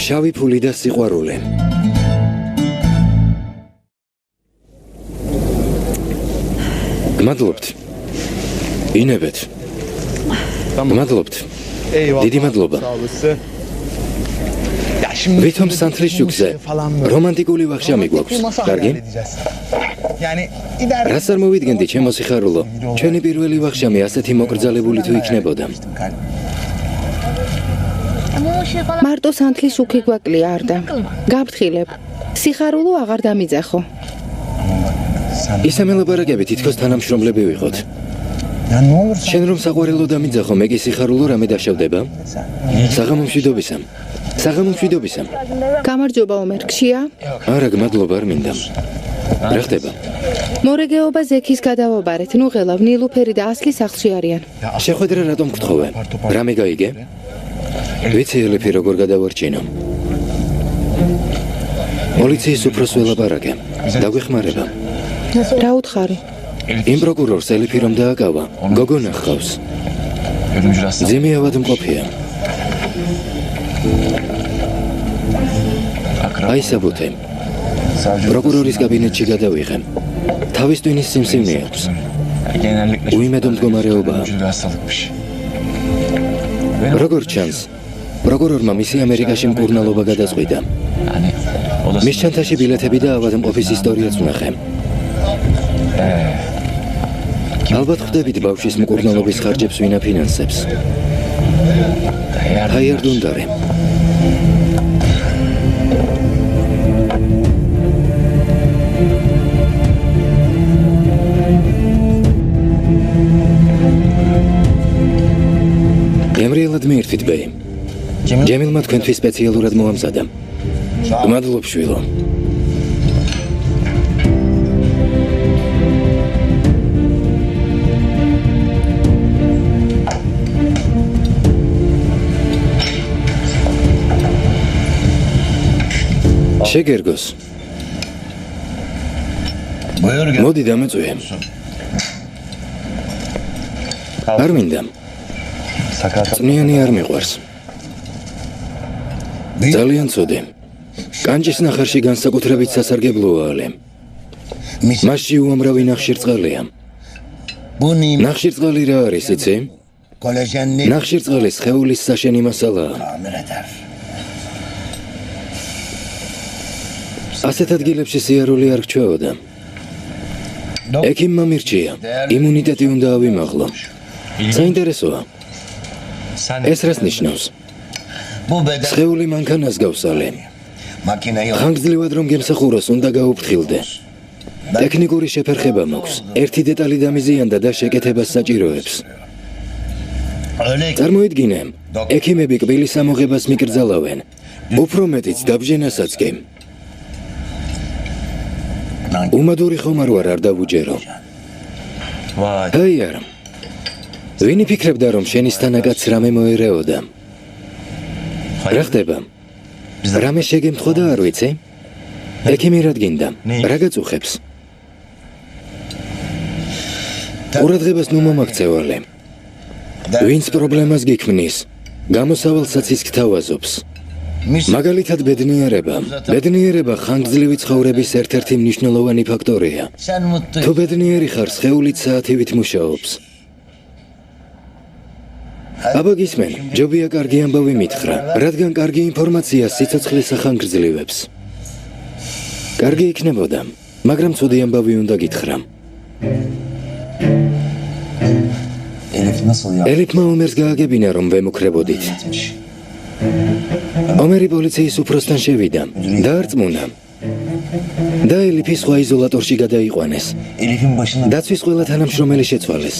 შავი ფული და სიყვარული. გმადლობთ. ინებეთ. გმადლობთ. დიდი მადლობა. ვითომ სანთლის შუქზე რომანტიკული ვახშამი გვაქვს. კარგი? რას არ მოვიდგენდი, ჩემო სიხარულო, ჩვენი პირველი ვახშამი ასეთი მოკრძალებული თუ იქნებოდა. მარტო სანთლის შუქი გვაკლია არდა. გაფრთხილებ. სიხარულო აღარ დამიძახო. ისე მელაპარაკები თითქოს თანამშრომლები ვიყოთ. შენ რომ საყვარელო დამიძახო, მე კი სიხარულო რამე დაშავდება? საღამომშვიდობისამ. საღამომშვიდობისამ. გამარჯობა ომერ, გშია? არა, გმადლობა, არ მინდა. რა ხდება? მორეგეობა ზექის გადავაბარეთ. ნუ ღელავ, ნილუფერი და ასლი სახლში არიან. შეხვედრა რატომ გთხოვე? რამე გაიგე? ვიცი ელიფი როგორ გადავარჩინო. პოლიციის უფროს ველაპარაკე. დაგვეხმარება. რა უთხარი? იმ პროკურორს ელიფი რომ დააკავა, გოგონა ჰყავს. ძიმე ავადმყოფია. აი საბუთე. პროკურორის კაბინეტში გადავიღე. თავის ტვინის სიმსივნე აქვს. უიმედო მდგომარეობაა. როგორც ჩანს, პროკურორმა მისი ამერიკაში მკურნალობა გადაწყვიტა. მის ჩანთაში ბილეთები და ავადმყოფის ისტორიაც ვნახე. ალბათ ხვდებით ბავშვის მკურნალობის ხარჯებს ვინ აფინანსებს. ჰაიარდ უნდარი. ემრიელად მიირთვით ბეი. ჯემილმა თქვენთვის სპეციალურად მოამზადა. გმადლობ შვილო. შეგერგოს. მოდი დამეწვიე. არ მინდა. წნიანი არ მიყვარს. ძალიან ცუდი. კანჭის ნახარში განსაკუთრებით სასარგებლოა ალე. მასში უამრავი ნახშირწყალია. ნახშირწყალი რა არის, იცი? ნახშირწყალი სხეულის საშენი მასალაა. ასეთ ადგილებში სიარული არ გჩვეოდა. ექიმმა მირჩია, იმუნიტეტი უნდა ავიმაღლო. საინტერესოა. ეს რას ნიშნავს? სხეული მანქანას გავსალე. ხანგრძლივად რომ გემსახუროს, უნდა გაუფრთხილდე. ტექნიკური შეფერხება მაქვს. ერთი დეტალი დამიზიანდა და შეკეთებას საჭიროებს. წარმოიდგინე, ექიმები კბილის ამოღებას მიკრძალავენ. უფრო მეტიც დაბჟენასაც კი. უმადური ხომ არ დავუჯერო. აი არა. ვინი ფიქრებდა რომ შენისთანაკაც რამე მოერეოდა? რა ხდება? რამე შეგემთხო და არ ვიცი? ექიმი რა დგინდა? რა გაწუხებს? ყურადღებას ნუ მომაქცევალე. ვინც პრობლემას გიქმნის, გამოსავალსაც ის გთავაზობს. მაგალითად ბედნიერება. ბედნიერება ხანგრძლივი ცხოვრების ერთ-ერთი მნიშვნელოვანი ფაქტორია. თუ ბედნიერი ხარ, სხეულით საათივით მუშაობს. აბა გისმენ, ჯობია კარგი ამბავი მითხრა, რადგან კარგი ინფორმაცია სიცოცხლეს ახანგრძლივებს. კარგი იქნებოდა, მაგრამ ცუდი ამბავი უნდა გითხრა. ელიფმა ომერს გააგებინა, რომ ვემუქრებოდით. ომერი პოლიციის უფროსთან შევიდა, დაარწმუნა. და ელიფი სხვა იზოლატორში გადაიყვანეს. დაცვის ყველა თანამშრომელი შეცვალეს.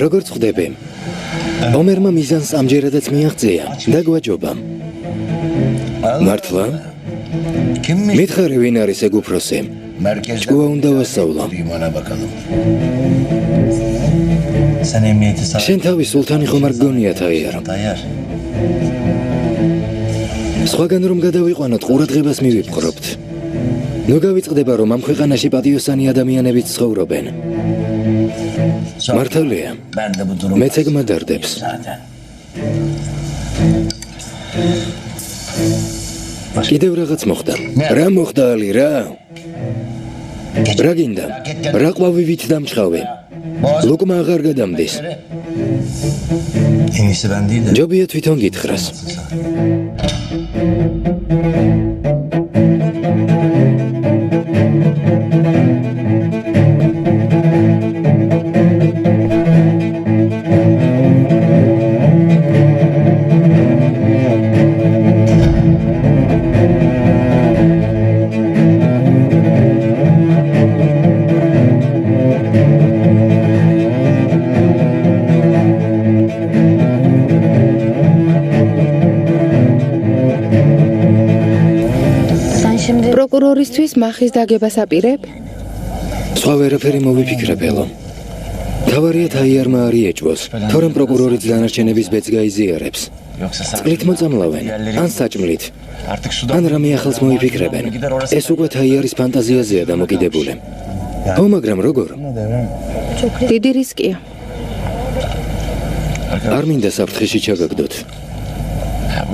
როგორც ხვდები, ომერმა მიზანს ამჯერადაც მიაღწია და გვაჯობა. მართლა? მითხარი ვინ არის ეგ უფროსი? ჭკუა უნდა ვასწავლო. შენ თავი სულთანი ხომ არ გგონიათ აიარო? სხვაგან რომ გადავიყვანოთ, ყურადღებას მივიპყრობთ. ნუ გავიწყდება, რომ ამ ქვეყანაში პატიოსანი ადამიანებიც ცხოვრობენ. მართალია, მეც ეგ მადარდებს. კიდევ რაღაც მოხდა. რა მოხდა ალი რა? რა გინდა? რა ყვავივით დამჩხავე? ლუკმა აღარ გადამდის. ჯობია თვითონ გითხრას. პროკურორისთვის მახის დაგებას აპირებ? სხვა ვერაფერი მოვიფიქრებ ელო. თავარია თაიარმა არ იეჭვოს, თორემ პროკურორიც დანარჩენების ბედს გაიზიარებს. წყლით მოწამლავენ, ან საჭმლით. ან რამე ახალს მოიფიქრებენ. ეს უკვე თაიარის ფანტაზიაზეა დამოკიდებული. ო, მაგრამ როგორ? დიდი რისკია. არ მინდა საფრთხეში ჩაგაგდოთ.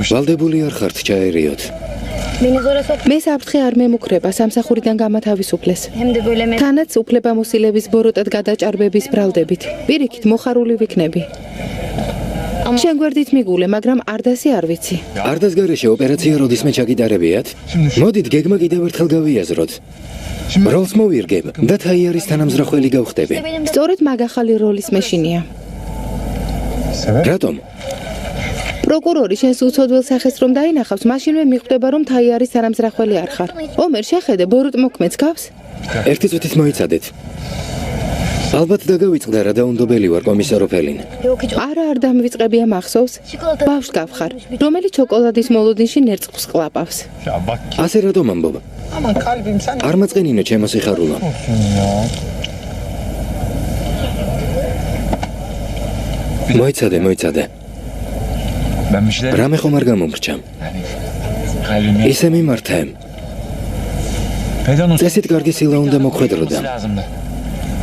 ვალდებული არ ხართ ჩაერიოთ. მე საფრთხე არ მემუქრება სამსახურიდან გამათავისუფლეს. თანაც უფლებამოსილების ბოროტად გადაჭარბების ბრალდებით. პირიქით მოხარული ვიქნები. შენ გვერდით მიგულე, მაგრამ არდასი არ ვიცი. არდას გარეშე ოპერაცია როდისმე ჩაგიტარებიათ? მოდით გეგმა კიდევ ერთხელ გავიაზროთ. როლს მოვირგებ და თაიარის თანამზრახველი გავხდები. სწორედ მაგ ახალი როლის მეშინია. რატომ? პროკურორი შენს უცოდველ სახეს რომ დაინახავს, მაშინვე მიხვდება რომ თაიარის თანამზრახველი არ ხარ. ომერ შეხედე, ბოროტ მოქმედს გავს? ერთი წუთით მოიცადეთ. ალბათ დაგავიწყდა რა დაუნდობელი ვარ კომისარო ფელინ. არა არ დამივიწყებია მახსოვს. ბავშვს გავხარ, რომელიც შოკოლადის მოლოდინში ნერწყვს ყლაპავს. ასე რატომ ამბობ? არ მაწყენინო ჩემო სიხარულო. მოიცადე. რამე ხომ არ გამომრჩა. ისე მიმართე. წესით კარგი სილა უნდა მოხვედროდა.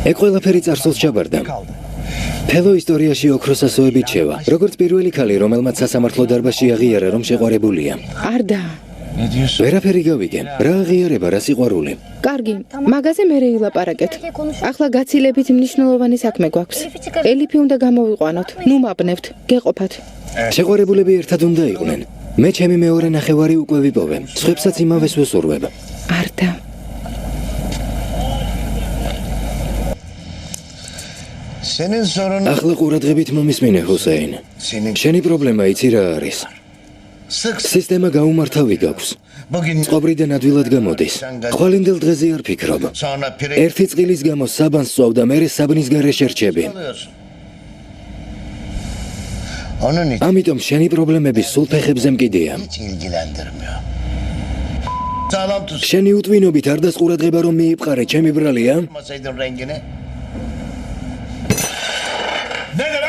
ეგ ყველაფერი წარსულს ჩაბარდა. ფელო ისტორიაში ოქროს ასოებით შევა, როგორც პირველი ქალი, რომელმაც სასამართლო დარბაზში აღიარა, რომ შეყვარებულია. არდა. ვერაფერი გავიგე. რა აღიარება, რა სიყვარული. კარგი, მაგაზე მერე ვილაპარაკეთ. ახლა გაცილებით მნიშვნელოვანი საქმე გვაქვს. ელიფი უნდა გამოვიყვანოთ. ნუ მაბნევთ, გეყოფათ. შეყვარებულები ერთად უნდა იყვნენ. მე ჩემი მეორე ნახევარი უკვე ვიპოვე. სხვებსაც იმავეს ვუსურვებ. არდა. ახლა ყურადღებით მომისმინე ჰუსეინ. შენი პრობლემა იცი რა არის? სისტემა გაუმართავი გაქვს. წყობრიდან ადვილად გამოდის. ხვალინდელ დღეზე არ ფიქრობ. ერთი წყილის გამო საბანს სწვავ და მერე საბნის გარეშე რჩები. ამიტომ შენი პრობლემები სულ ფეხებზე მკიდია. შენი უტვინობით არ დასყურადღება რომ მიიპყარე ჩემი ბრალია?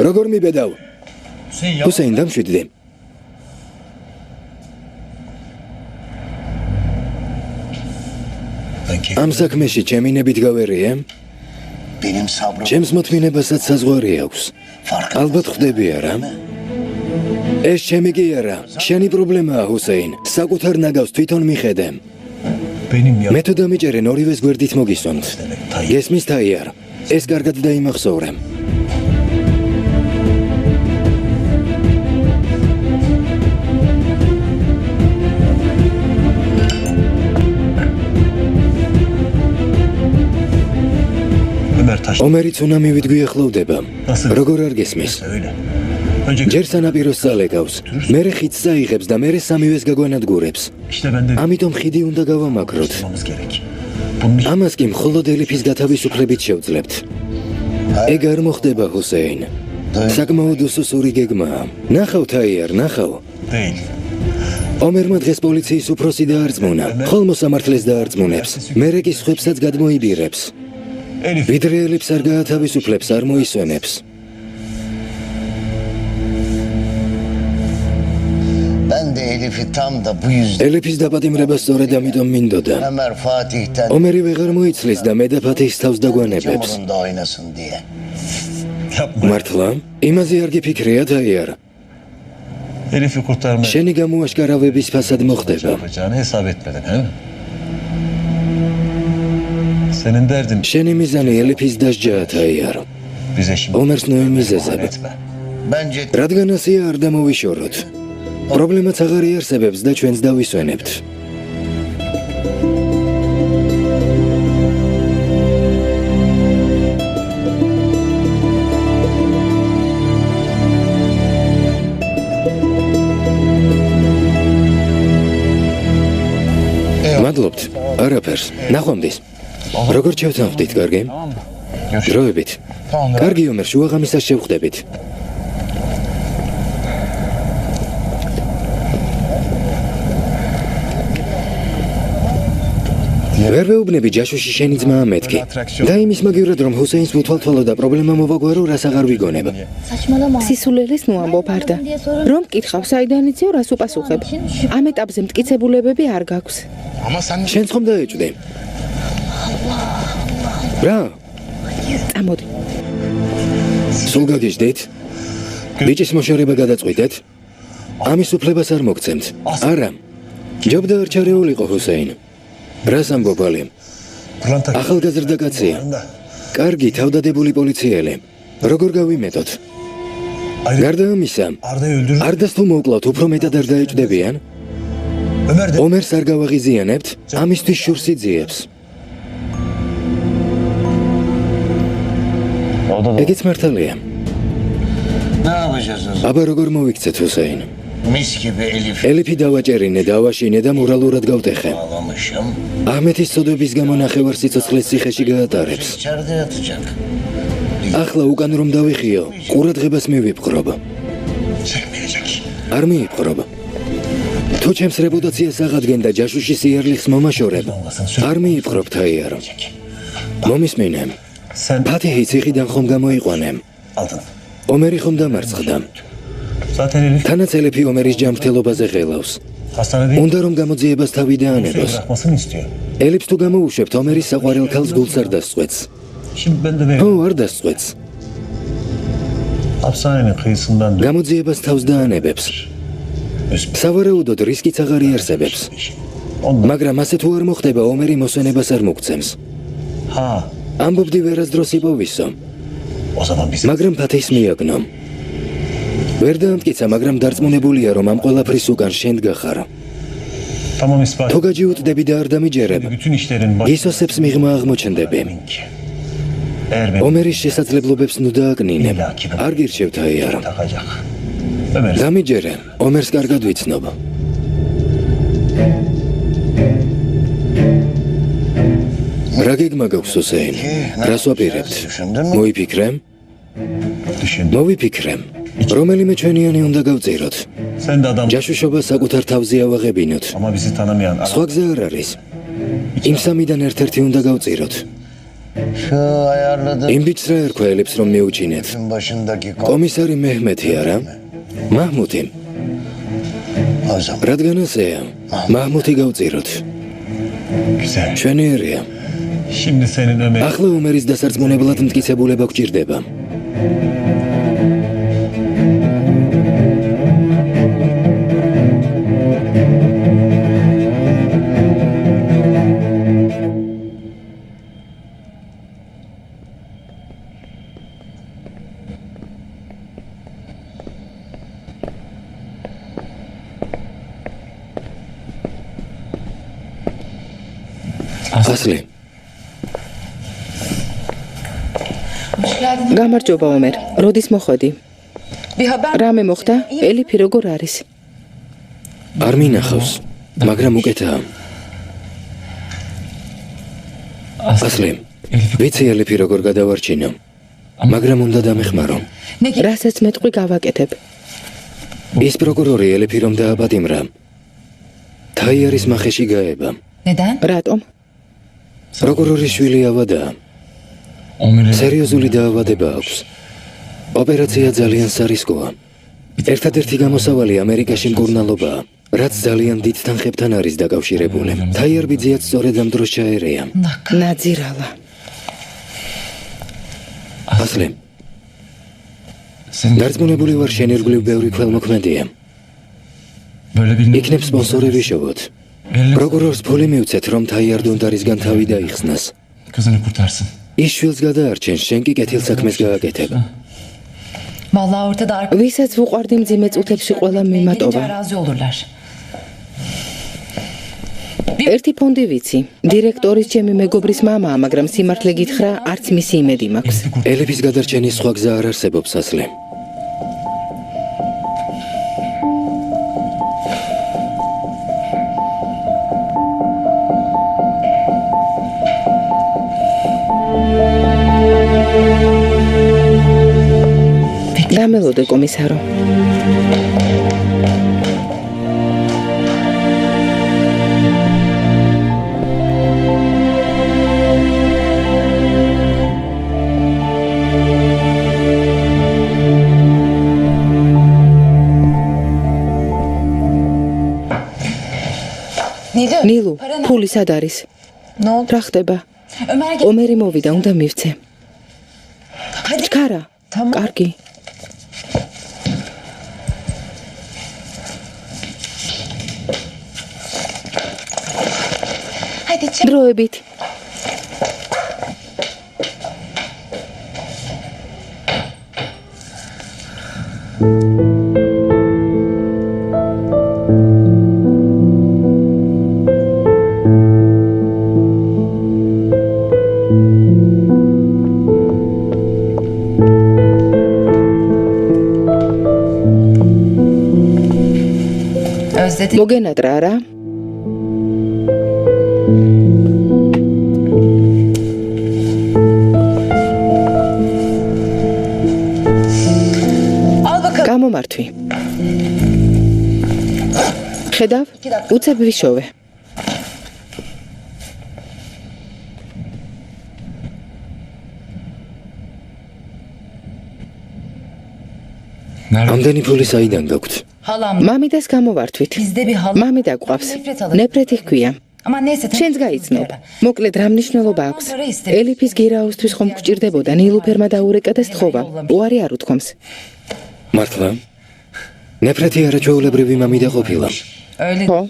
როგორ მიბედავ? ჰუსეინ დამშვიდდი. ამ საქმეში ჩემი ნებით გავერიე? ჩემს მოთმინებასაც საზღვარი აქვს. ალბათ ხვდები არა? ეს ჩემი კი არა, შენი პრობლემაა ჰუსეინ. საკუთარ ნაგავს თვითონ მიხედე. მე თუ დამიჭერენ ორივეს გვერდით მოგისვამთ. გესმის თაიარ? ეს კარგად დაიმახსოვრე. ომერი ცუნამივით გვიახლოვდება. როგორ არ გესმის? ჯერ სანაპიროს წალეგავს, მერე ხიდს წაიღებს და მერე სამივეს გაგვანადგურებს. ამიტომ ხიდი უნდა გავამაგროთ. ამას კი მხოლოდ ელიფის გათავისუფლებით შევძლებთ. ეგ არ მოხდება ჰუსეინ. საკმაოდ უსუსური გეგმაა. ნახავ თაიარ, ნახავ. ომერმა დღეს პოლიციის უფროსი დაარწმუნა, ხოლმე სამართლეს დაარწმუნებს, მერე კი სხვებსაც გადმოიბირებს. ვიდრე ელიფს არ გაათავისუფლებს, არ მოისვენებს. ელიფის დაპატიმრება სწორედ ამიტომ მინდოდა. ომერი ვეღარ მოიცლის და მე და ფათის თავს დაგვანებებს. მართლა? იმაზე არ გიფიქრია თაიარ? Elif'i kurtarmaya შენი გამოაშკარავების ფასად მოხდება. yapacağını hesap etmedin, he mi? Senin derdin შენი მიზანი ელიფის დასჯაა თაიარო. bize şimdi ომერს ნოემიზეზებ. etme. Bence რადგან ასეა არ დამოვიშოროთ. პრობლემაც აღარ იარსებებს და ჩვენც დავისვენებთ. მადლობთ. არაფერს. ნახვამდის. როგორ შევთანხმდით, კარგი? Tamam mı? Görüşürüz. დროებით. tamam. კარგი ომერ, შუაღამისას შევხვდებით. ვერ ვეუბნები ჯაშუში შენი ძმაა მეთქი. და იმის მაგივრად რომ ჰუსეინს უთვალთვალო და პრობლემა მოვაგვარო, რას აღარ ვიგონება. სისულელეს ნუ ამბობ არდა. რომ მკითხავ, საიდან იციო, რას უპასუხებ? ამ ეტაპზე მტკიცებულებები არ გაქვს. Ama sen შენ ხომ დაეჭვდი? რა? წამოდი. სულ გაგიჟდით? ბიჭის მოშორება გადაწყვიტეთ? ამის უფლებას არ მოგცემთ. არა. ჯობდა არ ჩარეულიყო ჰუსეინ. რას ამბობ ალი? Pırlanta ახალგაზრდა კაცია. da კარგი თავდადებული პოლიციელი. როგორ გავიმეტოთ? გარდა ამისა, Arda'yı öldürdü. არდას თუ მოუკლავთ, უფრო მეტად არ დაეჭვდებიან? Ömer de ომერს არ გავაღიზიანებთ, ამისთვის შურს იძიებს. o da ეგეც მართალია. ne yapacağız o zaman? აბა როგორ მოვიქცეთ ჰუსეინ? Mis gibi Elif ელიფი დავაჭერინე, დავაშინე და მორალურად გავტეხე. ağlamışım. აჰმეთის წოდების გამო ნახევარ სიცოცხლეს ციხეში გაატარებს. İçeride yatacak. ახლა უკან რომ დავიხიო, ყურადღებას მივიპყრობ. Çekmeyecek. არ მიიპყრობ. თუ ჩემს რეპუტაციას აღადგენ და ჯაშუში სიარლიხს მომაშორებ, არ მიიპყრობ თაიარო. მომისმინე. sen ფათიჰი ციხიდან ხომ გამოიყვანე. aldın. ომერი ხომ დამარცხდა. Zaten Elif თანაც ელიფი ომერის ჯანმრთელობაზე ღელავს. hastanede უნდა რომ გამოძიებას თავი დაანებოს. bırakmasını istiyor. ელიფს თუ გამოუშვებთ, ომერის საყვარელ ქალს გულს არ დასწვეთს. Şimdi ben de ო, არ დასწვეთს. hapishanenin kıyısından გამოძიებას თავს დაანებებს. სავარაუდოდ რისკიც აღარ იარსებებს. ondan. მაგრამ ასე თუ არ მოხდება, ომერი მოსვენებას არ მოგცემს. Ha, ამბობდი ვერასდროს იპოვისო, o zaman biz მაგრამ ფათის მიაგნო. ვერ დაამტკიცა, მაგრამ დარწმუნებულია, რომ ამ ყველაფრის უკან შენ გახარ. tamam ispat. თუ გაჯიუტდები და არ დამიჯერებ, Bütün işlerin başı გისოსებს მიღმა აღმოჩნდები. ki. Eğer ben ომერის შესაძლებლობებს ნუ დააკნინებ. არ გირჩევ თაიარო. takacak. Ömer დამიჯერე, ომერს კარგად ვიცნობ. რა გეგმა გაქვს ჰუსეინ? რას ვაპირებთ? მოიფიქრე? düşün. მოვიფიქრე. რომელიმე ჩვენიანი უნდა გავწიროთ. Sen de adam ჯაშუშობა საკუთარ თავზე ავაღებინოთ. ama bizi tanımayan სხვა გზა არ არის. იმ სამიდან ერთ-ერთი უნდა გავწიროთ. Şu ayarladığın იმ ბიჭს რა ერქვა ელიფს რომ მიუჩინეთ? başındaki კომისარი მეჰმეთი არა? მაჰმუთი. o zaman. რადგან ასეა? მაჰმუთი გავწიროთ. güzel. ჩვენიერია. Şimdi senin Ömer ახლა ომერის დასარწმუნებლად მტკიცებულება გვჭირდება. ასლი, გამარჯობა ომერ. როდის მოხვედი? რამე მოხდა? ელიფი როგორ არის? არ მინახავს, მაგრამ უკეთაა. ასლი, ვიცი ელიფი როგორ გადავარჩინო, მაგრამ უნდა დამეხმარო. რასაც მეტყვი გავაკეთებ. ის პროკურორი ელიფი რომ დააპატიმრა. თაიარის მახეში გაება. რატომ? პროკურორის შვილი ავადაა. სერიოზული დაავადება აქვს. ოპერაცია ძალიან სარისკოა. ერთადერთი გამოსავალი ამერიკაში მკურნალობაა, რაც ძალიან დიდ თანხებთან არის დაკავშირებული. თაიარ ბიძიაც სწორედ ამ დროს ჩაერეა. ნაძირალა. ასლი, დარწმუნებული ვარ შენ ირგვლივ ბევრი ქველმოქმედია. იქნებ სპონსორი ვიშოვოთ. პროკურორს ფული მივცეთ, რომ თაიარ დუნდარისგან თავი დაიხსნას. Kızını kurtarsın. ის შვილს გადაარჩენს, შენ კი კეთილსაქმეს გააკეთებ. Vallahi ortada ვისაც ვუყვარდი მძიმე წუთებში ყველა მიმატობა. razı olurlar. ერთი ფონდი ვიცი. დირექტორის ჩემი მეგობრის მამაა, მაგრამ სიმართლე გითხრა, არც მისი იმედი მაქვს. ელიფის გადარჩენის სხვა გზა არ არსებობს ასლე. დამელოდე კომისარო. ნილუ, ფული სად არის? Ne oldu? რა ხდება? Ömer gel. ომერი მოვიდა, უნდა მივცე. Hadi. ჩქარა. Tamam. კარგი. Hadi çık. დროებით. Özledin. მოგენატრა რა? Al bakalım. გამომართვი. ხედავ? უცებ ვიშოვე. Nerede? ამდენი ფული საიდან გაქვთ? Halam. მამიდას გამოვართვით. Bizde bir halam. მამი დაგვყავს. Nefret alır. ნეფრეთი ჰქვია. Ama neyse. შენს გაიცნობ. მოკლედ რა მნიშვნელობა აქვს? ელიფის გირაოსთვის ხომ გჭირდებოდა ნილუფერმა დაურეკა და სთხოვა. უარი არ უთქვამს. მართლა? ნეფრეთი არაჩვეულებრივი მამიდა ყოფილა. Öyle. ხო?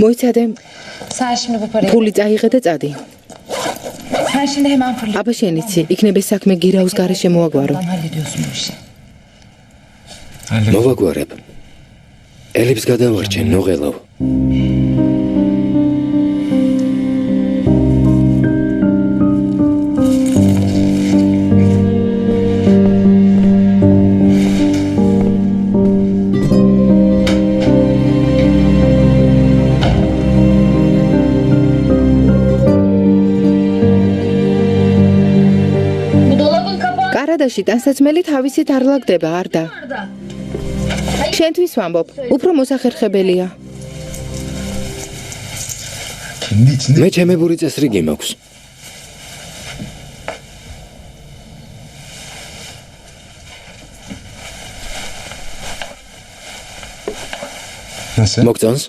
მოიცადე, Sen şimdi bu parayı. ფული წაიღე და წადი. Sen şimdi hemen fırla. აბა შენ იცი, იქნებ ეს საქმე გირაოს გარეშე მოაგვარო. Lan hallediyorsun bu işi. Hallet. მოვაგვარებ. ელიფს გადავარჩენ, ნოღელავ. კარადაში ტანსაცმელი თავისით არ ლაგდება, არდა. შენთვის ვამბობ, უფრო მოსახერხებელია. Kendi içinde მე ჩემებური წესრიგი მაქვს. nasıl? მოგწონს?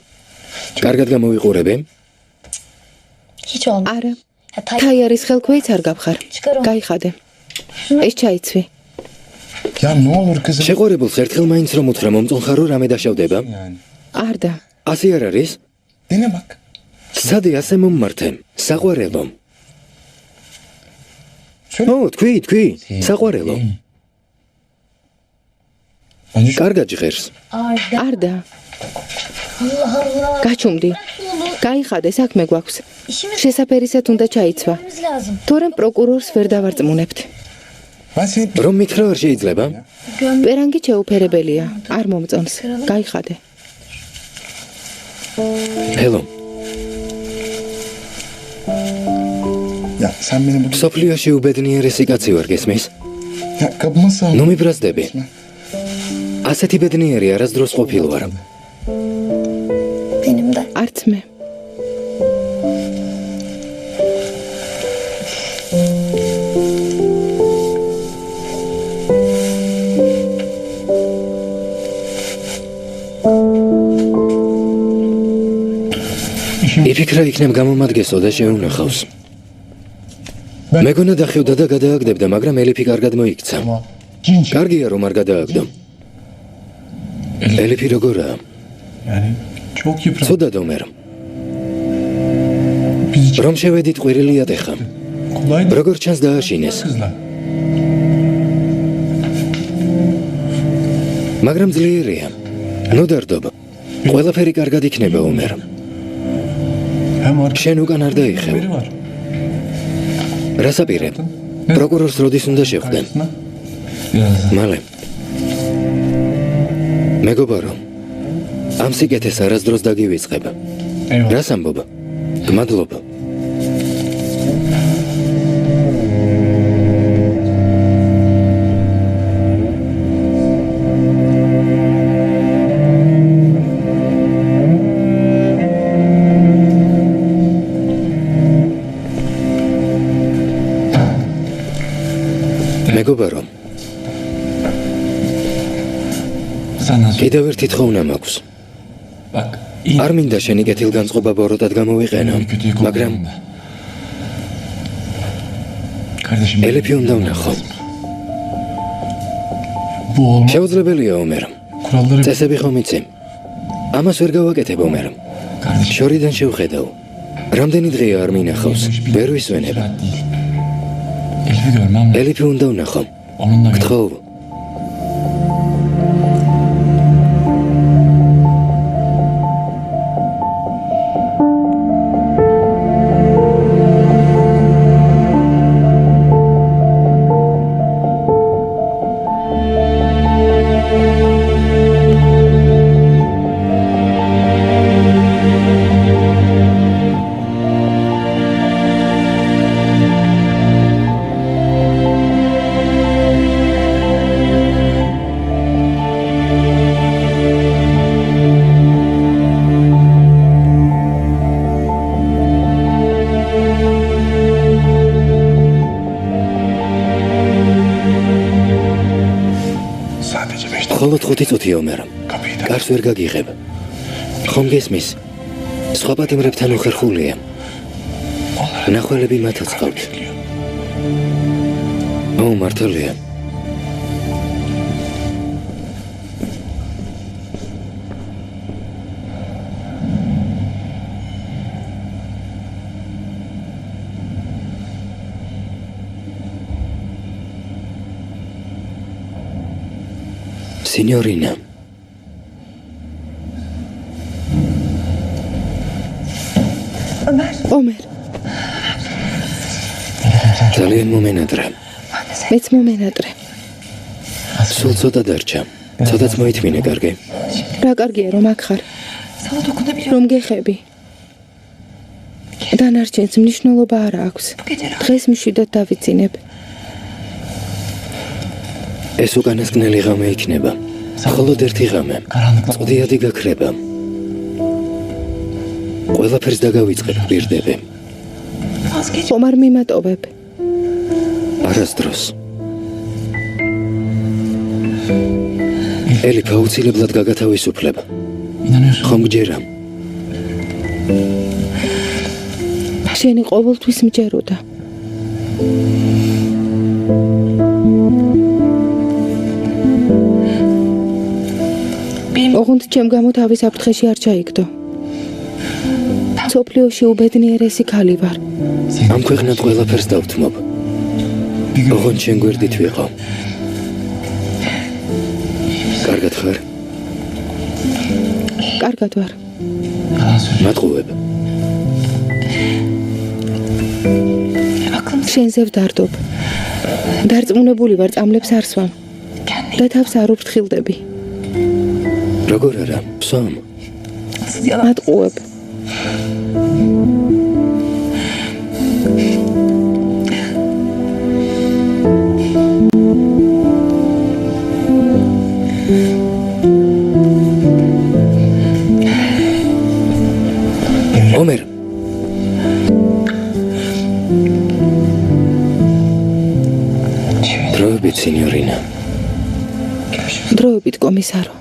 კარგად გამოვიყურები? Hiç olmaz. არა. Ha, tay- თაიარის ხელქვეიც არ გაფხარ. Çıkar onu. გაიხადე. ეს ჩაიცვი. Ya ne olur kızım. შეყურებულს ერთხელ მაინც რომ უთხრა მომწონხარო რამე დაშავდება? Yani. არდა. ასე არ არის? Dene bak. სადე ასე მომმართე? საყვარელო. Söyle. ო, თქვი, საყვარელო. Bence şu კარგად ჟღერს. Arda. არდა. Allah Allah. გაჩუმდი. გაიხადე, საქმე გვაქვს. İşimiz შესაფერისად უნდა ჩაიცვა. lazım. თორემ პროკურორს ვერ დავარწმუნებთ. ben seni რომ მითხრა არ შეიძლება? პერანგი შეუფერებელია. არ მომწონს. გაიხადე. ჰელო, ya sen beni bu სოფლიოში უბედნიერესი კაცი ვარ, გესმის? ya kapıma sağ. ნუ მიბრაზდები. ასეთი ბედნიერი არასდროს ყოფილ ვარ. Benim de. არც მე. იფიქრა იქნებ გამომადგესო და შეუნახავს. მეგონა დახევდა და გადააგდებდა, მაგრამ ელიფი კარგად მოიქცა. Cinç. კარგია რომ არ გადააგდო. ელიფი როგორაა? Yani çok yıprandı. ცუდად ომერა. Biz için რომ შევედით ყვირილი ატეხა. kolaydı. როგორ ჩანს დააშინეს, Kızlar. მაგრამ ძლიერია. ნუ დარდობა. ყველაფერი კარგად იქნება ომერა. Hem შენ უკან არ დაიხევ. haberi var. რას აპირებ? პროკურორს როდის უნდა შევხვდე? Karşısına. მალე. მეგობარო. ამ სიკეთეს არასდროს დაგივიწყებ. Eyvallah. რას ამბობ? გმადლობა. მეგობარო, Sen nasıl? კიდევ ერთი თხოვნა მაქვს. Bak iyi. არ მინდა შენი კეთილგანწყობა ბოროტად გამოვიყენო, მაგრამ Kardeşim. ელიფი უნდა ვნახო. Bu olmaz. შეუძლებელია ომერა. Kuralları წესები ხომ იცი? ამას ვერ გავაკეთებ ომერა. kardeşim. შორიდან შევხედავ. რამდენი დღეა არ მინახავს? ვერ ვისვენებ. Şart değil. Elif'i görmem lazım. ელიფი უნდა ვნახო. Onunla gel. გთხოვ. Sadece 5 მხოლოდ 5 წუთია ომერა. kapıyı da. კარს ვერ გაგიღებ. ხომ გესმის? სხვა პატიმრებთან უხერხულია. ნახველები მათაც ყავთ. მართალია. Signorina. ომერ, ძალიან მომენატრე. მეც მომენატრე. სულ ცოტა დარჩა. ცოტაც მოითმინე, კარგი? რა კარგია რომ აქ ხარ, Sana dokunabiliyorum. რომ გეხები. დანარჩენს მნიშვნელობა არ აქვს. დღეს მშვიდად დავიცინებ. ეს უკანასკნელი ღამე იქნება. მხოლოდ ერთი ღამე. წვდიადი გაქრება. ყველაფერს დაგავიწყებ, პირდები. Vazgeç. ხომ არ მიმატოვებ? არასდროს. ელიფ აუცილებლად გაგათავისუფლებ. İnanıyorsun. ხომ გჯერა? შენი ყოველთვის მჯეროდა. ოღონდ ჩემ გამო თავის აფრთხეში არ ჩაიგდო. სოფლიოში უბედნიერესი ქალი ვარ. ამ ქვეყნად ყველაფერს დავთმობ. ოღონდ შენ გვერდით ვიყო. კარგად ხარ? კარგად ვარ. Yalan söylüyor. მატყუებ. Aklım შენზე ვდარდობ. დარწმუნებული ვარ, წამლებს არ სვამ და თავს არ უფრთხილდები. როგორ არა? სვამ. nasıl yalan. მატყუებ. ომერ. დროებით, სინიორინა. დროებით, კომისარო.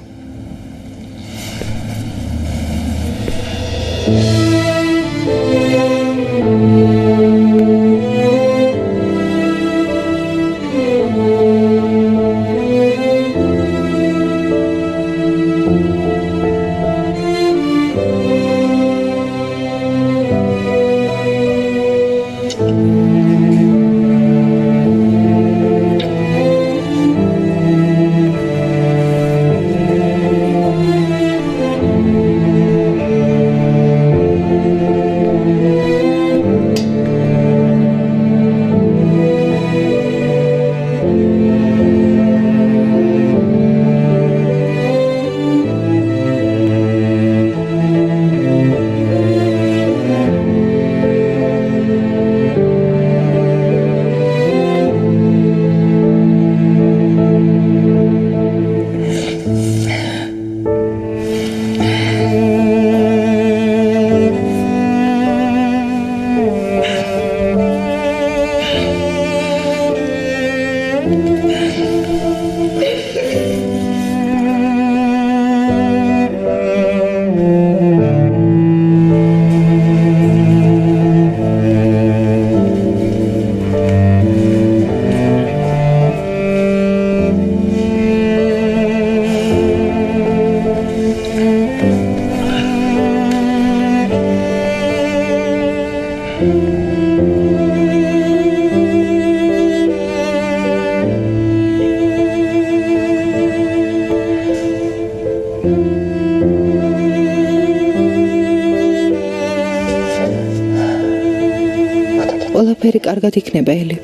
ყველაფერი კარგად იქნება, ელიფ.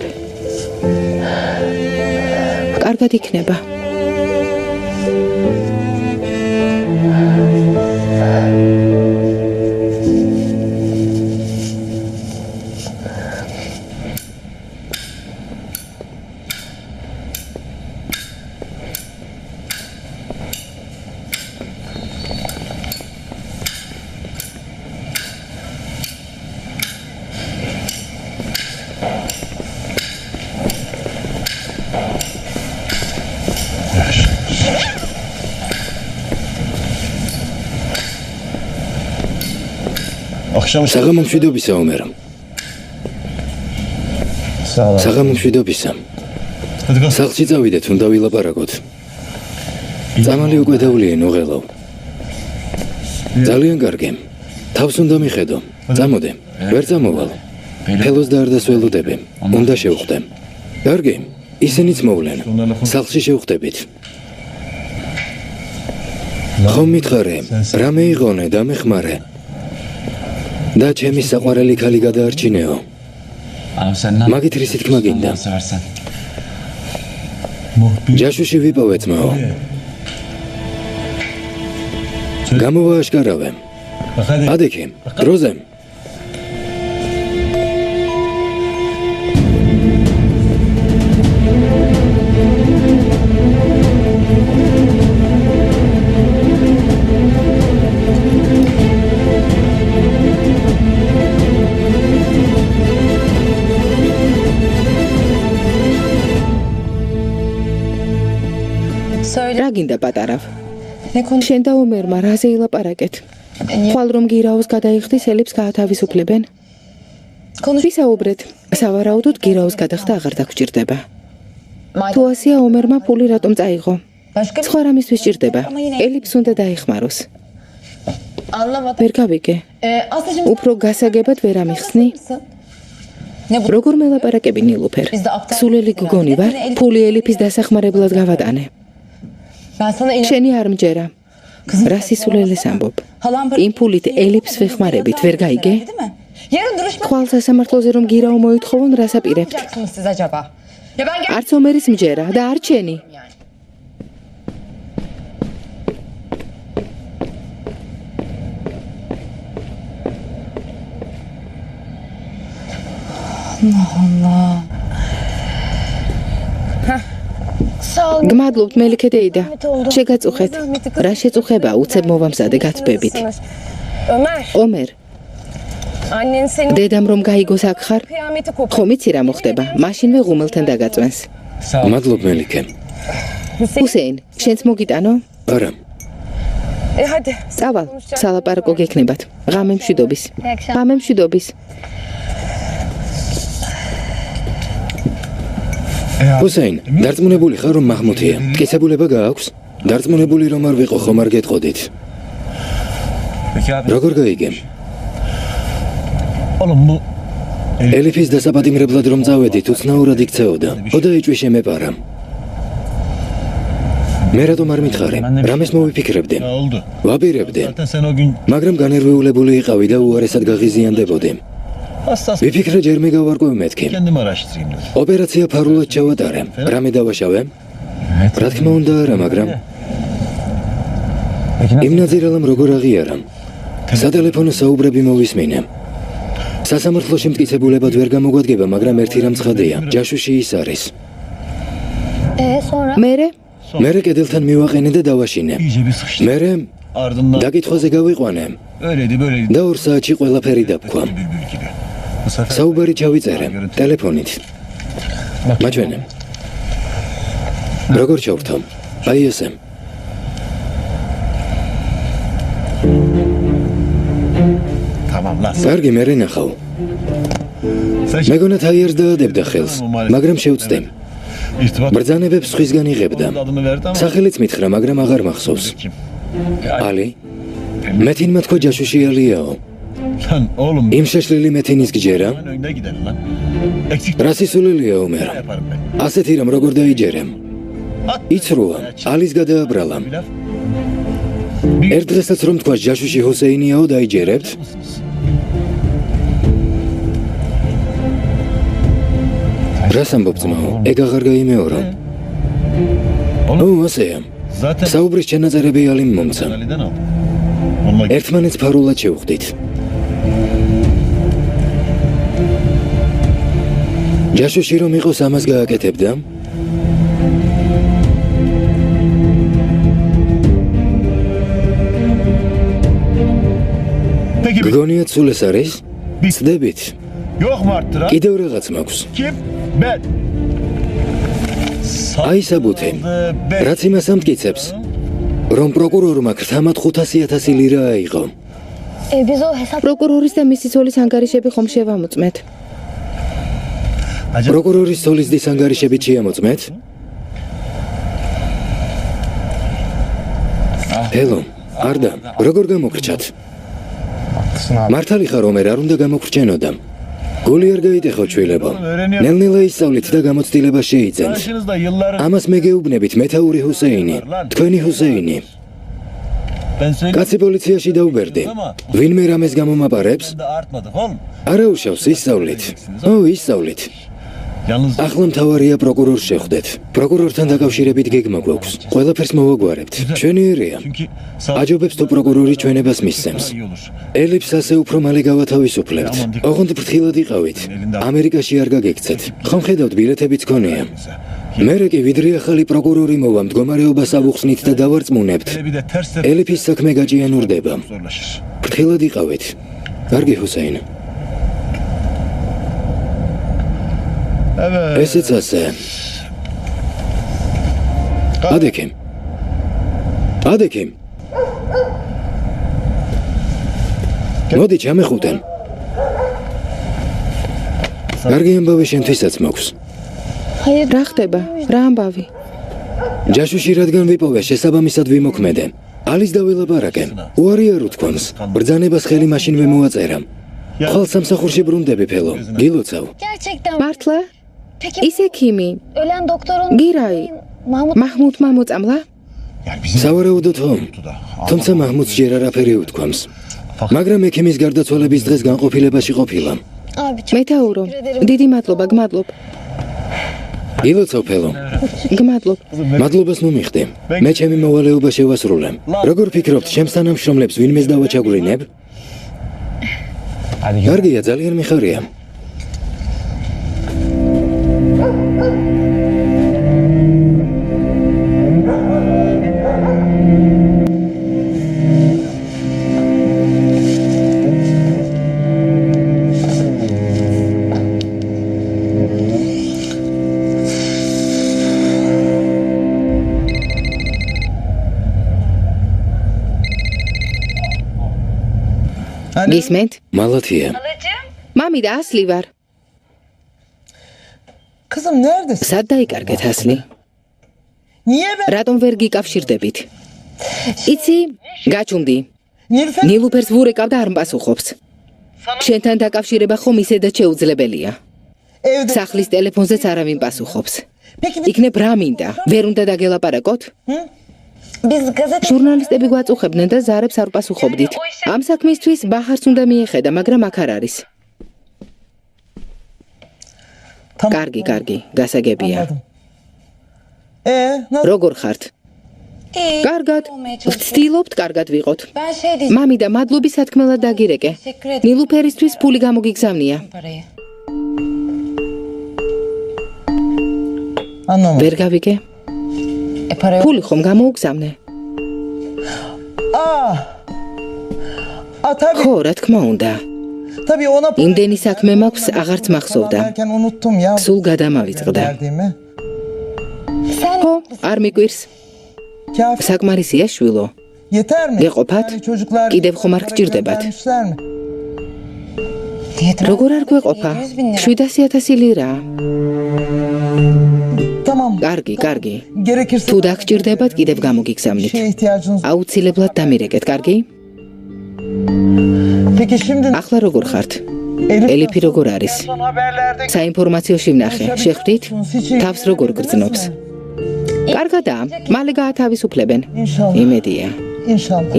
კარგად იქნება. საღამო მშვიდობისა, ომერო. საღამო მშვიდობისა. სახლში წავიდეთ, უნდა ვილაპარაკოთ. წამალი უკვე დაულიე ნოღელავ. ძალიან კარგი. თავს უნდა მიხედო. წამოდე. ვერ წამოვალ. ხელოს და არ დასველოდები. უნდა შევხვდე. კარგი. ისინიც მოვლენ. სახლში შევხვდებით. ხომ მითხარე, რამე იღონე და მეხმარე. და ჩემი საყვარელი ქალი გადაარჩინეო. მაგით რისი თქმა გინდა? ჯაშუში ვიპოვე ძმაო. გამოვააშკარავე. ადექი, დროზე. რა გინდა პატარავ? შენ და ომერმა რაზე ილაპარაკეთ? ხვალ რომ გირაოს გადაიხდის, ელიფს გაათავისუფლებენ? ვისაუბრეთ, სავარაუდოდ გირაოს გადახდა აღარ დაგჭირდება. თუ ასია, ომერმა ფული რატომ წაიღო? სხვა რამისთვის ჭირდება. ელიფს უნდა დაეხმაროს. ვერ გავიგე. უფრო გასაგებად ვერ ამიხსნი? როგორ მელაპარაკები ნილუფერ? სულელი გგონი ვარ, ფული ელიფის დასახმარებლად გავატანე. შენი არ მჯერა. რა სისულელეს ამბობ? იმ ფულით ელიფს ვეხმარებით, ვერ გაიგე? ხვალ სასამართლოზე რომ გირაო მოითხოვონ, რას აპირებთ? არც ომერის მჯერა და არ ჩენი. გმადლობთ, მელიქე დეიდა. შეგაწუხეთ. რა შეწუხება, უცებ მოვამზადე გათბებით. ომერ. დედამ რომ გაიგოს აქ ხარ? ხომ იცი რა მოხდება? მაშინვე ღუმელთან დაგაწვენს. მადლობ მელიქე. ჰუსეინ, შენც მოგიტანო? არა. წავალ, სალაპარაკო გექნებათ. ღამე მშვიდობის. ღამე მშვიდობის. ჰუსეინ, დარწმუნებული ხარ რომ მაჰმუთია? მტკიცებულება გააქვს? დარწმუნებული რომ არ ვიყო, ხომ არ გეტყოდით? როგორ გაიგე? ელიფის დასაპატიმრებლად რომ წავედით, უცნაურად იქცეოდა. ოდა ეჭვი შემეპარა. მე რატომ არ მითხარი? რამეს მოვიფიქრებდი? ვაპირებდი. მაგრამ განერვიულებული იყავი და უარესად გაღიზიანდებოდი. ვიფიქრე ჯერ მე გავარკვევ მეთქი. ოპერაცია ფარულად ჩავატარე. რამე დავაშავე? რა თქმა უნდა არა, მაგრამ იმ ნაძირალამ როგორ აღიარა? სატელეფონო საუბრები მოვისმინე. სასამართლოში მტკიცებულებად ვერ გამოგვადგება, მაგრამ ერთი რამ ცხადია. ჯაშუში ის არის. მერე კედელთან მივაყენე და დავაშინე. მერე დაკითხვაზე გავიყვანე. და 2 საათში ყველაფერი დაბქვა. საუბარი ჩავიწერე ტელეფონით. მაჩვენე. როგორ ჩავრთო? აი ესე. კარგი, მე ნახავ. მეგონა თაიერს დაადებდა ხელს, მაგრამ შევწდე. ბრძანებებს სხვისგან იღებდა. სახელიც მითხრა, მაგრამ აღარ მახსოვს. ალი? მეთინმა თქვა ჯაშუში ალიაო. იმ შეშლილი მეთინის გჯერა? რა სისულელია ომერო? ასეთი რამ როგორ დაიჯერემ? იცრუა, ალის გადააბრალა. ერთ დღესაც რომ თქვა ჯაშუში ჰუსეინიაო, დაიჯერებთ? რას ამბობ ძმაო? ეგ აღარ გაიმეორო. ასეა. საუბრის ჩანაწერები ალიმ მომცა. ერთმანეთს ფარულად შევხვდით. ჯაშუში რომ იყოს ამას გააკეთებდა? გგონიათ სულ ეს არის? ცდებით. კიდევ რაღაც მაქვს. აი საბუთე. რაც იმას ამტკიცებს, რომ პროკურორმა ქრთამად 500,000 ლირა აიღო. პროკურორის და მისი ცოლის ანგარიშები ხომ შევამოწმეთ? პროკურორის ცოლის დის ანგარიშებით შეამოწმეთ? ჰელო, არდა, როგორ გამოგრჩათ? მართალი ხარ რომ არ უნდა გამოგრჩენოდა. გული არ გაიტეხო ჩვილებო. ნელ-ნელა ისწავლით და გამოცდილება შეიძენთ. ამას მე გეუბნებით მეთაური ჰუსეინი, თქვენი ჰუსეინი. კაცი პოლიციაში დაუბერდი. ვინმე რამეს გამომაპარებს? არა უშავს, ისწავლით. ისწავლით. ახლა მთავარია პროკურორს შეხვდეთ. პროკურორთან დაკავშირებით გეგმა გვაქვს. ყველაფერს მოვაგვარებთ. ჩვენიერია. აჯობებს თუ პროკურორი ჩვენებას მისცემს. ელიფს ასე უფრო მალე გავათავისუფლებთ. ოღონდ ფრთხილად იყავით. ამერიკაში არ გაგექცეთ. ხომ ხედავთ ბილეთებიც გქონია. მერე კი ვიდრე ახალი პროკურორი მოვა მდგომარეობას ავუხსნით და დავარწმუნებთ. ელიფის საქმე გაჭიანურდება. ფრთხილად იყავით. კარგი ჰუსეინ. ესეც ასე. ადექიმ. მოდი ჩამეხუტენ. კარგი ამბავი შენთვისაც მაქვს. რა ხდება? რა ამბავი? ჯაშუში რადგან ვიპოვე, შესაბამისად ვიმოქმედე. ალის დავილაპარაკე. უარი არ უთქვამს. ბრძანებას ხელი მაშინვე მოაწერა. ხვალ სამსახურში ბრუნდები ფელო. გილოცავ. მართლა? ის ექიმი. გირაი. მაჰმუდმა მოწამლა? სავარაუდოდ ხომ. თუმცა მაჰმუდს ჯერ არაფერი უთქვამს. მაგრამ ექიმის გარდაცვალების დღეს განყოფილებაში ყოფილა. მეთაურო, დიდი მადლობა, გმადლობ. გილოცავ ფელო. გმადლობ. მადლობას მომიხდი. მე ჩემი მოვალეობა შევასრულე. როგორ ფიქრობთ, ჩემს თანამშრომლებს ვინმეს დავაჩაგვრინებ? კარგია, ძალიან მიხარია. გისმენთ? მალათია. მამი და ასლი ვარ. Kızım neredesin? სად დაიკარგეთ ასლი? Niye ben? რატომ ვერ გიკავშირდებით? იცი, გაჩუმდი. Nilüfer ნილუფერს ვურეკავ და არ მპასუხობს. შენთან დაკავშირება ხომ ისედაც შეუძლებელია. evde. სახლის ტელეფონზეც არავინ პასუხობს. Peki იქნებ რა მინდა? ვერ უნდა დაგელაპარაკოთ? biz gazete ჟურნალისტები გვაწუხებდნენ და ზარებს არ პასუხობდით. ამ საქმისთვის ბაჰარს უნდა მიეხედა, მაგრამ აქ არ არის. Tamam. კარგი, გასაგებია. Anladım. Nasıl? როგორ ხართ? კარგად. ვცდილობთ კარგად ვიყოთ. Ben şey diyeceğim. მამი და მადლობის სათქმელად დაგირეკე. Teşekkür ederim. ნილუფერისთვის ფული გამოგიგზავნია. Parayı. Anlamadım. ვერ გავიგე? Parayı. ფული ხომ გამოუგზავნე? Tabii. ხო, რა თქმა უნდა. Tabii ona იმდენი საქმე მაქვს, აღარც მახსოვდა. derken unuttum ya. სულ გადამავიწყდა. Verdiğimi. ხო, არ მიკვირს. Kafi. საკმარისია შვილო. Yeter mi? გეყოფათ? Yani çocuklar კიდევ ხომ არ გჭირდებათ? vermişler mi? როგორ არ გვეყოფა? 700,000 ლირა. Tamam. კარგი. Gerekirse თუ დაგჭირდებათ, კიდევ გამოგიგზავნით. şeye ihtiyacınız. აუცილებლად დამირეკეთ, კარგი? Peki şimdi ახლა როგორ ხართ? ელიფი როგორ არის? son haberlerde საინფორმაციოში ვნახე. შეხვდით? თავს როგორ გრძნობს? კარგადაა, მალე გაათავისუფლებენ. İnşallah. იმედია. İnşallah.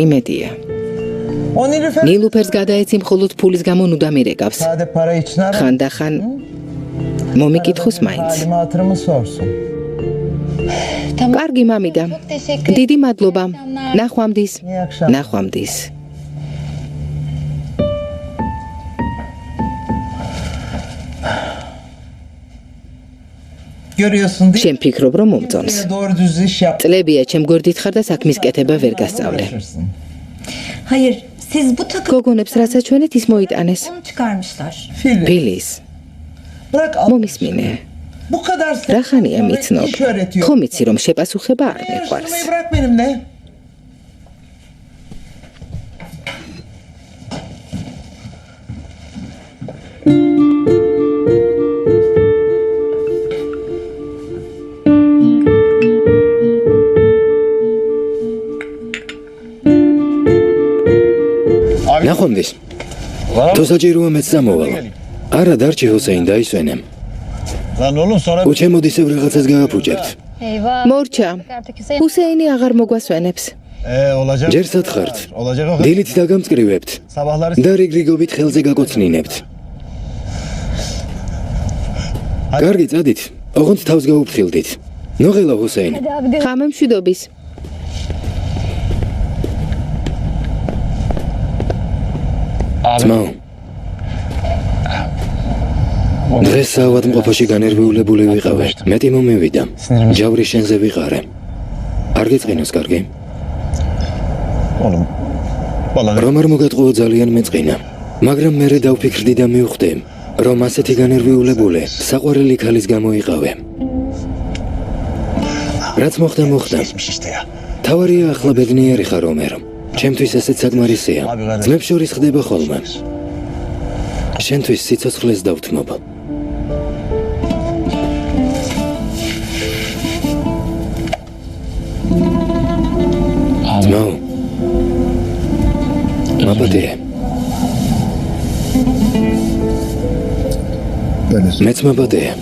O Nilüfer ნილუფერს გადაეცი მხოლოდ ფულის გამო ნუ დამირეკავს. sade para için ara. ხანდახან მომიკითხოს მაინც. Talimatımı sorsun. კარგი მამიდა. დიდი მადლობა. ნახვამდის. İyi akşamlar. ნახვამდის. Görüyorsun değil შენ ფიქრობ რომ მომწონს. mi? Doğru düz iş yap. წლებია ჩემ გვერდით ხარ და საქმის კეთება ვერ გასწავლე. Uğraşırsın. Hayır, siz bu takım გოგონებს რაც აჩვენეთ ის მოიტანეს. onu çıkarmışlar. Filiz, ბილის, bırak al. მომისმინე. Bu kadar sen რა ხანია bana მიცნობ? iş öğretiyor. ხო მიცი რომ შეპასუხება არ მიყვარს. Yarıştırmayı bırak benimle. ნახვამდის. თუ საჭიროა მეც წამოვალ. არა დარჩი ჰუსეინ დაისვენე. Lan oğlum sonra უჩემოდ ისევ რაღაცას გააფუჭებთ. მორჩა. ჰუსეინი აღარ მოგვასვენებს. olacak. ჯერ სათხართ. Olacak o. დილით დაგამწკრივებთ Sabahları და რიგრიგობით ხელზე გაკოცნინებთ. კარგი, წადით. ოღონდ თავს გაუფრთხილდით. ნოღელა ჰუსეინ. ხამე მშვიდობის. ძმაო. დღეს საავადმყოფოში განერვიულებული ვიყავე. მეტი მომივიდა. ჯავრი შენზე ვიყარე. არ გიწყინოს კარგი? Oğlum. Vallahi რომ არ მოგატყუო ძალიან მეწყინა. მაგრამ მერე დავფიქრდი და მივხვდი, რომ ასეთი განერვიულებული საყვარელი ქალის გამო იყავე. რაც მოხდა მოხდა. geçmiş işte ya. თავარია ახლა ბედნიერი ხარ ომერო. ჩემთვის ესეც საკმარისია. ძმებს შორის ხდება ხოლმე. შენთვის სიცოცხლეს დავთმობ. ძმაო. მაბადია. Böyle მეც მაბადია.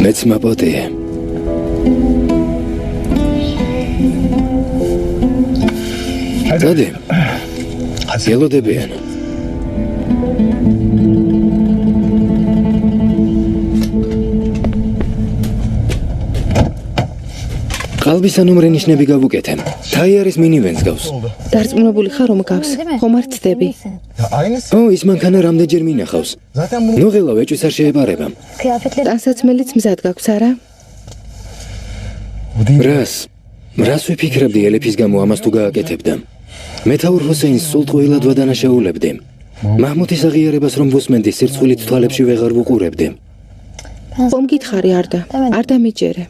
მეც მაბადია. Hadi. ელოდებიან. ყალბის ანომრი ნიშნები გავუკეთე. თაიარის მინივენს გავს. დარწმუნებული ხარ რომ გავს? ხომ არ ცდები? Ya aynısı. ო, ის მანქანა რამდენჯერ მინახავს. Zaten bunu ნუღელა ვეჭვის არ შეეპარება. ტანსაცმელიც მზად გაქვს არა? რას ვიფიქრებდი ელიფის გამო ამას თუ გააკეთებდა? მეთაურ ჰუსეინს სულ ტყუილად ვადანაშაულებდი. მაჰმუდის აღიარებას რომ ვუსმენდი სირცხვილით თვალებში ვეღარ ვუყურებდი. ხომ გითხარი არდა? არ დამიჯერე.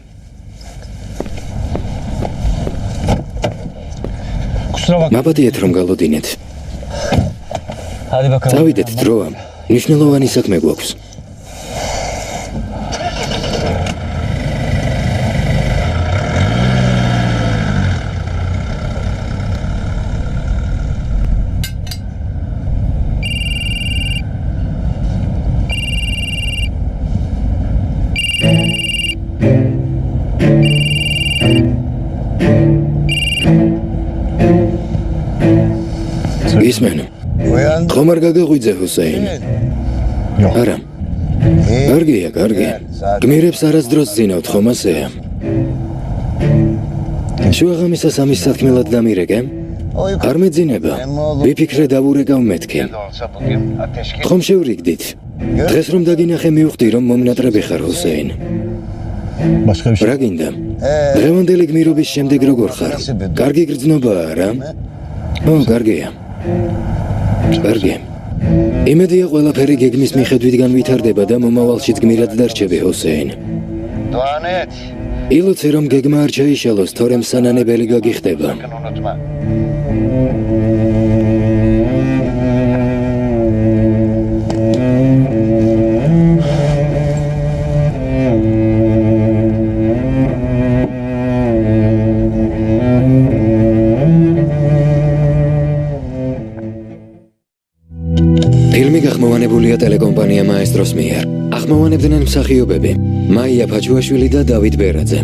მაბადიეთ რომ გალოდინეთ. Hadi bakalım. წავიდეთ დროა. მნიშვნელოვანი საქმე გვაქვს. ისმენ. Uyandı. ხომ არ გაგაღვიძე ჰუსეინ? არა. კარგია, კარგი. გმირებს არასდროს ძინავთ, ხომ ასეა? შუაღამისას ამის სათქმელად დამირეკე? არ მეძინება. ვიფიქრე დავურეკავ მეთქი. Olsa bugün ateş ხომ შევრიგდით? დღეს რომ დაგინახე მივხვდი რომ მომნატრები ხარ ჰუსეინ. Başka bir şey. რა გინდა? დღევანდელი გმირობის შემდეგ როგორ ხარ? კარგი გრძნობაა რა? ო, კარგია. კარგი. იმედია ყველაფერი გეგმის მიხედვით განვითარდება და მომავალშიც გმირად დარჩები ჰუსეინ. Duan et. ილოცე რომ გეგმა არ ჩაიშალოს, თორემ სანანებელი გაგიხდება. Sakın unutma. ფილმი გახმოვანებულია ტელეკომპანია მაესტროს მიერ. ახმოვანებდნენ მსახიობები მაია ფაჩუაშვილი და დავით ბერაძე.